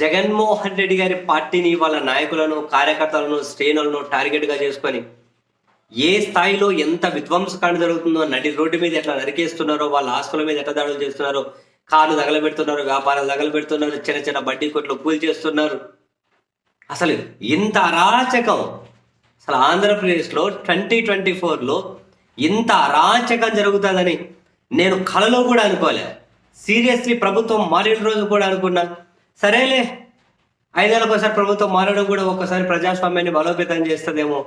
జగన్మోహన్ రెడ్డి గారి పార్టీని వాళ్ళ నాయకులను, కార్యకర్తలను, శ్రేణులను టార్గెట్గా చేసుకొని ఏ స్థాయిలో ఎంత విధ్వంసకాండ జరుగుతుందో, నడి రోడ్డు మీద ఎట్లా నరికేస్తున్నారో, వాళ్ళ ఆస్తుల మీద ఎట్లా దాడులు చేస్తున్నారో, కార్లు తగలబెడుతున్నారు, వ్యాపారాలు తగలబెడుతున్నారు, చిన్న చిన్న బడ్డీ కొట్లు కూల్ చేస్తున్నారు. అసలు ఇంత అరాచకం అసలు ఆంధ్రప్రదేశ్లో 2024లో ఇంత అరాచకం జరుగుతుందని నేను కలలో కూడా అనుకోలే. సీరియస్లీ ప్రభుత్వం మారిన రోజు కూడా అనుకున్నా, సరేలే 5 ఏళ్ళకి ఒకసారి ప్రభుత్వం మారడం కూడా ఒక్కసారి ప్రజాస్వామ్యాన్ని బలోపేతం చేస్తుందేమో,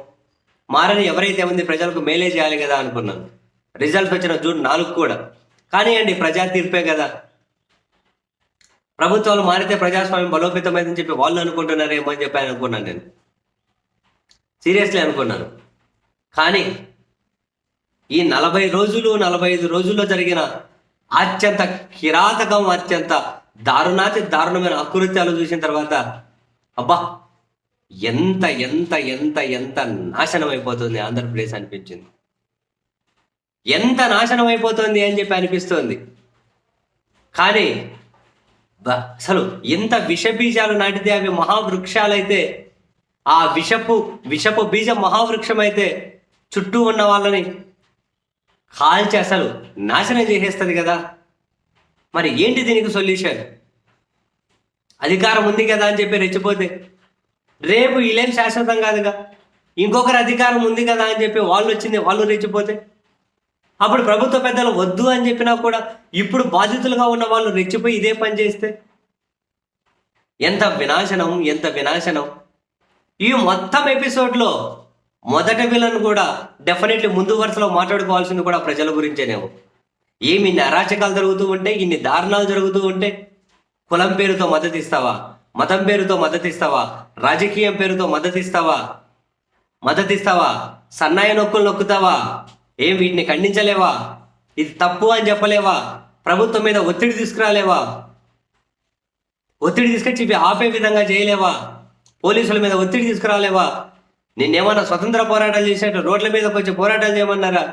మారని ఎవరైతే ఉంది ప్రజలకు మేలే చేయాలి కదా అనుకున్నాను. రిజల్ట్స్ వచ్చిన జూన్ 4 కూడా. కానీ అండి, ప్రజా తీర్పే కదా. ప్రభుత్వాలు మారితే ప్రజాస్వామ్యం బలోపేతమైందని చెప్పి వాళ్ళు అనుకుంటున్నారేమో అని చెప్పి అనుకున్నాను. నేను సీరియస్లీ అనుకున్నాను. కానీ ఈ 40 రోజులు 45 రోజుల్లో జరిగిన అత్యంత కిరాతకం, అత్యంత దారుణమైన అకృత్యాలు చూసిన తర్వాత అబ్బా, ఎంత ఎంత ఎంత ఎంత నాశనం అయిపోతుంది ఆంధ్రప్రదేశ్ అనిపించింది. ఎంత నాశనం అయిపోతుంది అని చెప్పి అనిపిస్తుంది. కానీ అసలు ఎంత విషబీజాలు నాటితే అవి మహావృక్షాలైతే, ఆ విషపు బీజం మహావృక్షం అయితే చుట్టూ ఉన్న వాళ్ళని కాల్చి అసలు నాశనం చేసేస్తుంది కదా. మరి ఏంటి దీనికి సొల్యూషన్? అధికారం ఉంది కదా అని చెప్పి రెచ్చిపోతే రేపు వీళ్ళేం శాశ్వతం కాదుగా. ఇంకొకరు అధికారం ఉంది కదా అని చెప్పి వాళ్ళు రెచ్చిపోతే అప్పుడు ప్రభుత్వ పెద్దలు వద్దు అని చెప్పినా కూడా ఇప్పుడు బాధితులుగా ఉన్న వాళ్ళు రెచ్చిపోయి ఇదే పని చేస్తే ఎంత వినాశనం, ఎంత వినాశనం. ఈ మొత్తం ఎపిసోడ్లో మొదటి విలన్ కూడా డెఫినెట్లీ ముందు వరుసలో మాట్లాడుకోవాల్సింది కూడా ప్రజల గురించేనేమో. ఏమి ఇన్ని అరాచకాలు జరుగుతూ ఉంటే, ఇన్ని దారుణాలు జరుగుతూ ఉంటే, కులం పేరుతో మద్దతు ఇస్తావా, మతం పేరుతో మద్దతు ఇస్తావా, రాజకీయం పేరుతో మద్దతు ఇస్తావా, సన్నాయి నొక్కులు నొక్కుతావా? ఏం వీటిని ఖండించలేవా? ఇది తప్పు అని చెప్పలేవా? ప్రభుత్వం మీద ఒత్తిడి తీసుకురాలేవా? ఒత్తిడి తీసుకొచ్చి ఇవి ఆపే విధంగా చేయలేవా? పోలీసుల మీద ఒత్తిడి తీసుకురాలేవా? నిన్నేమన్నా స్వతంత్ర పోరాటాలు చేసినట్టు రోడ్ల మీదకి వచ్చి పోరాటాలు చేయమన్నారా?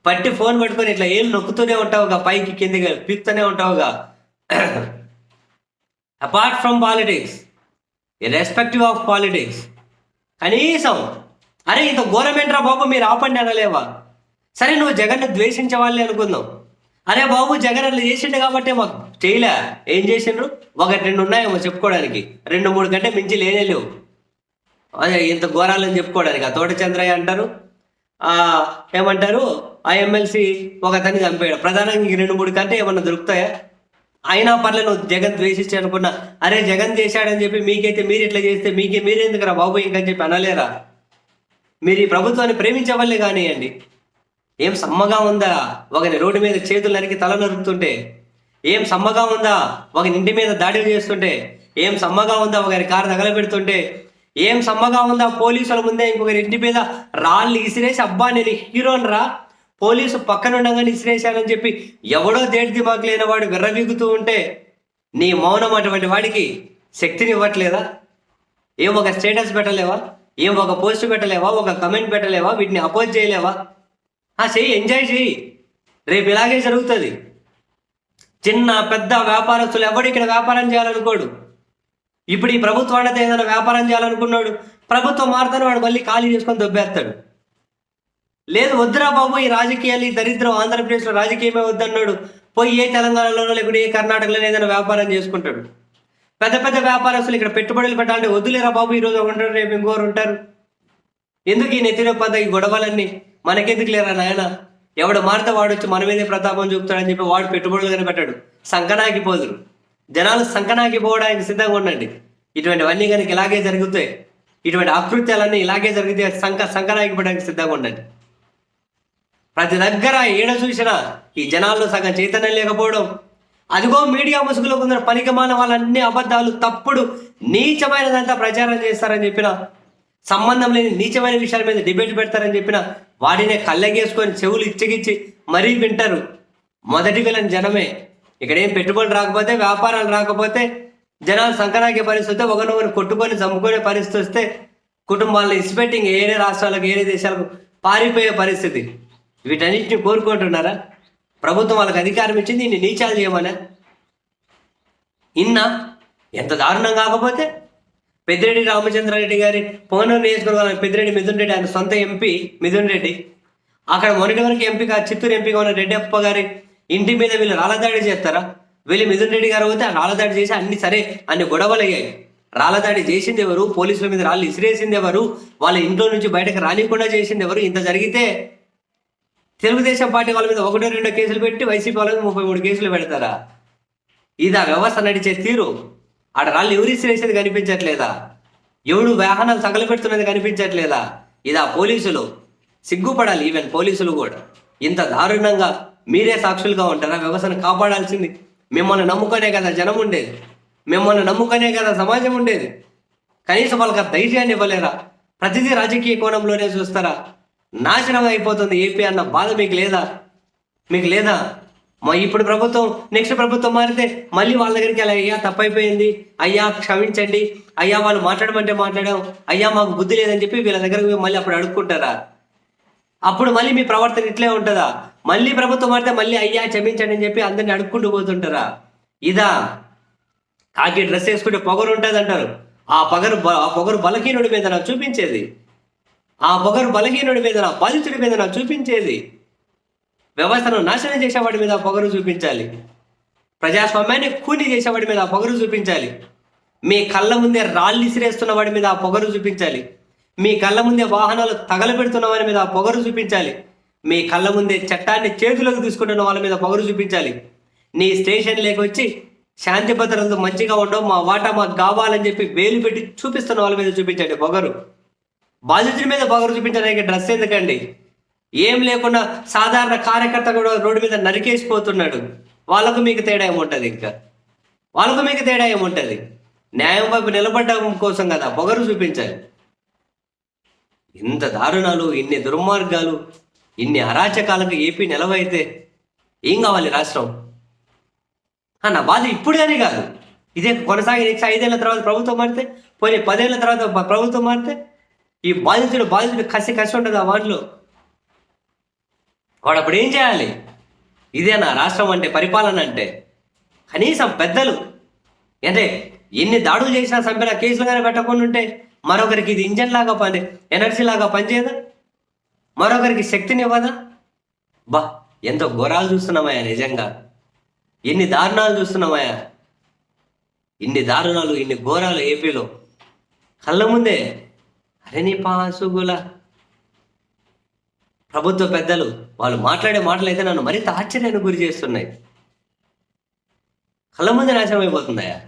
పట్టి ఫోన్ పట్టుకొని ఇట్లా ఏళ్ళు నొక్కుతూనే ఉంటావుగా, పైకి కిందికి పీక్తూనే ఉంటావుగా. Apart from politics, irrespective of politics, కనీసం అరే ఇంత ఘోరమేంట్రా బాబు మీరు ఆపండి అనలేవా? సరే, నువ్వు జగన్ను ద్వేషించే వాళ్ళే అనుకుందాం. అరే బాబు, జగన్ అట్లా చేసిండు కాబట్టి మాకు చేయలే. ఏం చేసిండ్రు? 1-2 ఉన్నాయేమో చెప్పుకోవడానికి, 2-3 కంటే మించి లేవు. అదే ఇంత ఘోరాలని చెప్పుకోవడానికి. ఆ తోట చంద్రయ్య అంటారు, ఏమంటారు, ఆ ఎమ్మెల్సీ ఒక అతన్ని చంపాడు. ప్రధానంగా 2-3 కంటే ఏమన్నా దొరుకుతాయా? అయినా పర్లేదు నువ్వు జగన్ ద్వేషించి అనుకున్నా, అరే జగన్ చేశాడని చెప్పి మీకైతే మీరు ఇట్లా చేస్తే మీరెందుకురా బాబు ఇంకని చెప్పి అనలేరా? మీరు ఈ ప్రభుత్వాన్ని ప్రేమించే వాళ్ళే కానివ్వండి. ఏం సమ్మగా ఉందా ఒకని రోడ్డు మీద చేతులు నరికి తల నరుకుతుంటే? ఏం సమ్మగా ఉందా ఒకని ఇంటి మీద దాడులు చేస్తుంటే? ఏం సమ్మగా ఉందా ఒకరి కారు తగలబెడుతుంటే? ఏం సమ్మగా ఉందా పోలీసుల ముందే ఇంకొకరి ఇంటి మీద రాళ్ళు ఇసిరేసి, అబ్బా నేను హీరోని రా, పోలీసు పక్కన ఉండగానే ఇసిరేశానని చెప్పి ఎవడో దేడి దిమాకు లేని వాడు విర్రవీగుతూ ఉంటే నీ మౌనం అటువంటి వాడికి శక్తిని ఇవ్వట్లేదా? ఏం ఒక స్టేటస్ పెట్టలేవా? ఏం ఒక పోస్ట్ పెట్టలేవా? ఒక కమెంట్ పెట్టలేవా? వీటిని అపోజ్ చేయలేవా? చెయ్యి, ఎంజాయ్ చెయ్యి. రేపు ఇలాగే జరుగుతుంది. చిన్న పెద్ద వ్యాపారస్తులు ఎవడు ఇక్కడ వ్యాపారం చేయాలనుకోడు. ఇప్పుడు ఈ ప్రభుత్వానికి ఏదైనా వ్యాపారం చేయాలనుకున్నాడు, ప్రభుత్వం మారుతాను వాడు మళ్ళీ ఖాళీ చేసుకొని దొబ్బేస్తాడు. లేదు వద్దురా బాబు ఈ రాజకీయాలు, ఈ దరిద్రం, ఆంధ్రప్రదేశ్లో రాజకీయమే వద్దన్నాడు, పోయి ఏ తెలంగాణలోనో లేకుంటే ఏ కర్ణాటకలోనే ఏదైనా వ్యాపారం చేసుకుంటాడు. పెద్ద పెద్ద వ్యాపారస్తులు ఇక్కడ పెట్టుబడులు పెట్టాలంటే వద్దులేరా బాబు, ఈరోజు ఒకరు ఉంటారు, రేపు ఇంకోరు ఉంటారు. ఎందుకు ఈ నెత్తినొప్పంత ఈ గొడవలన్నీ? మనకెందుకు లేరా నాయన? ఎవడు మారితే వాడు వచ్చి మన మీదే ప్రతాపం చూపుతాడని చెప్పి వాడు పెట్టుబడులు కానీ పెట్టాడు. సంకనాగిపోదురు జనాలు, సంకనాగిపోవడానికి సిద్ధంగా ఉండండి. ఇటువంటివన్నీ కనుక ఇలాగే జరుగుతాయి, ఇటువంటి అకృత్యాలన్నీ ఇలాగే జరిగితే సంకనాగిపోవడానికి సిద్ధంగా ఉండండి. ప్రతి దగ్గర ఏడ చూసినా ఈ జనాల్లో సగం చైతన్యం లేకపోవడం, అదిగో మీడియా ముసుగులో కొందరు పనికిమాన వాళ్ళన్ని అబద్ధాలు, తప్పుడు నీచమైనదంతా ప్రచారం చేస్తారని చెప్పిన, సంబంధం లేని నీచమైన విషయాల మీద డిబేట్ పెడతారని చెప్పిన వాడినే కళ్ళగేసుకొని చెవులు ఇచ్చగిచ్చి మరీ వింటారు. మొదటి విలన్ జనమే. ఇక్కడేం పెట్టుబడులు రాకపోతే, వ్యాపారాలు రాకపోతే, జనాలు సంకనాగే పరిస్థితి, ఒకరినొకరు కొట్టుకొని చంపుకునే పరిస్థితి వస్తే కుటుంబాలను ఇసిపెట్టి ఏరే రాష్ట్రాలకు, ఏరే దేశాలకు పారిపోయే పరిస్థితి. వీటన్నిటిని కోరుకుంటున్నారా? ప్రభుత్వం వాళ్ళకి అధికారం ఇచ్చింది ఇన్ని నీచాలు చేయమనా? ఎంత దారుణం కాకపోతే. పెద్దిరెడ్డి రామచంద్రారెడ్డి గారి పొంగనూరు నియోజకవర్గం పెద్దిరెడ్డి మిథున్ రెడ్డి ఆయన సొంత ఎంపీ మిథున్ రెడ్డి, అక్కడ మొన్నటి వరకు ఎంపీగా చిత్తూరు ఎంపీగా ఉన్న రెడ్డప్ప గారి ఇంటి మీద వీళ్ళు రాళ్ళదాడి చేస్తారా? వీళ్ళు మిథున్ రెడ్డి గారు పోతే రాళ్ళదాడి చేసి అన్ని సరే అన్ని గొడవలు అయ్యాయి. రాళ్ళదాడి చేసింది ఎవరు? పోలీసుల మీద రాళ్ళు ఇసిరేసింది ఎవరు? వాళ్ళ ఇంట్లో నుంచి బయటకు రానికుండా చేసింది ఎవరు? ఇంత జరిగితే తెలుగుదేశం పార్టీ వాళ్ళ మీద 1-2 కేసులు పెట్టి వైసీపీ వాళ్ళ మీద 33 కేసులు పెడతారా? ఇది ఆ వ్యవస్థ నడిచే తీరు. ఆడ రాళ్ళు ఎవరు ఇసిరేసేది కనిపించట్లేదా? ఎవడు వాహనాలు తగలబెడుతున్నది కనిపించట్లేదా? ఇదా పోలీసులు? సిగ్గుపడాలి. ఈవెన్ పోలీసులు కూడా ఇంత దారుణంగా మీరే సాక్షులుగా ఉంటారా? వ్యవస్థను కాపాడాల్సింది మిమ్మల్ని నమ్ముకునే కదా జనం ఉండేది, మిమ్మల్ని నమ్ముకునే కదా సమాజం ఉండేది. కనీసం వాళ్ళకి ధైర్యాన్ని ఇవ్వలేరా? ప్రతిదీ రాజకీయ కోణంలోనే చూస్తారా? నాశనం అయిపోతుంది ఏపీ అన్న బాధ మీకు లేదా? మీకు లేదా? ఇప్పుడు ప్రభుత్వం నెక్స్ట్ ప్రభుత్వం మారితే మళ్ళీ వాళ్ళ దగ్గరికి వెళ్ళి అయ్యా తప్పైపోయింది, అయ్యా క్షమించండి, అయ్యా వాళ్ళు మాట్లాడమంటే మాట్లాడాం, అయ్యా మాకు బుద్ధి లేదని చెప్పి వీళ్ళ దగ్గరకు మళ్ళీ అప్పుడు అడుక్కుంటారా? అప్పుడు మళ్ళీ మీ ప్రవర్తన ఇట్లే ఉంటుందా? మళ్ళీ ప్రభుత్వం మారితే మళ్ళీ అయ్యా క్షమించండి అని చెప్పి అందరిని అడుక్కుంటూ పోతుంటారా? ఇదా? కాకి డ్రెస్ వేసుకుంటే పొగరు ఉంటుంది అంటారు. ఆ పొగరు బలహీనుడి మీద నాకు చూపించేది, ఆ పొగరు బలహీనుడి మీద నా బాధితుడి మీద నాకు చూపించేది. వ్యవస్థను నాశనం చేసేవాడి మీద పొగరు చూపించాలి, ప్రజాస్వామ్యాన్ని కూని చేసేవాడి మీద పొగరు చూపించాలి, మీ కళ్ళ ముందే రాళ్ళు ఇసిరేస్తున్న వాడి మీద పొగరు చూపించాలి, మీ కళ్ళ ముందే వాహనాలు తగలబెడుతున్న వాడి మీద పొగరు చూపించాలి, మీ కళ్ళ ముందే చట్టాన్ని చేతులకు తీసుకుంటున్న వాళ్ళ మీద పొగరు చూపించాలి. నీ స్టేషన్ లేకొచ్చి శాంతి భద్రతలు మంచిగా ఉండవు, మా వాటా మాకు కావాలని చెప్పి వేలు పెట్టి చూపిస్తున్న వాళ్ళ మీద చూపించండి పొగరు. బాధితుడి మీద పొగరు చూపించడానికి డ్రెస్ ఎందుకండి? ఏం లేకుండా సాధారణ కార్యకర్త కూడా రోడ్డు మీద నరికేసిపోతున్నాడు. వాళ్ళకు మీకు తేడా ఏముంటుంది? ఇంకా వాళ్ళకు మీకు తేడా ఏముంటుంది? న్యాయం వైపు నిలబడడం కోసం కదా పొగరు చూపించాలి. ఇంత దారుణాలు, ఇన్ని దుర్మార్గాలు, ఇన్ని అరాచకాలకు ఏపీ నిలవైతే ఏం కావాలి రాష్ట్రం? నా బాధ ఇప్పుడేనే కాదు, ఇదే కొనసాగి నెక్స్ట్ 5 ఏళ్ల తర్వాత ప్రభుత్వం మారితే, పోనీ 10 ఏళ్ల తర్వాత ప్రభుత్వం మారితే ఈ బాధితుడు కసి ఉంటుంది ఆ వాటిలో. వాడు అప్పుడు ఏం చేయాలి? ఇదేనా రాష్ట్రం అంటే, పరిపాలన అంటే? కనీసం పెద్దలు అంటే ఎన్ని దాడులు చేసినా చంపిన కేసులు కానీ పెట్టకుండా ఉంటే మరొకరికి ఇది ఇంజన్ లాగా ఎనర్జీ లాగా పనిచేయదా? మరొకరికి శక్తిని ఇవ్వదా? బా, ఎంతో ఘోరాలు చూస్తున్నామయ్యా, నిజంగా ఎన్ని దారుణాలు చూస్తున్నామయ్యా, ఇన్ని దారుణాలు, ఇన్ని ఘోరాలు ఏపీలో కళ్ళ ముందే. అరే నీ పాసుగుల ప్రభుత్వ పెద్దలు వాళ్ళు మాట్లాడే మాటలు అయితే నన్ను మరింత ఆశ్చర్యానికి గురి చేస్తున్నాయి. కళ్ళ ముందే నాశనం అయిపోతుందయ్యా.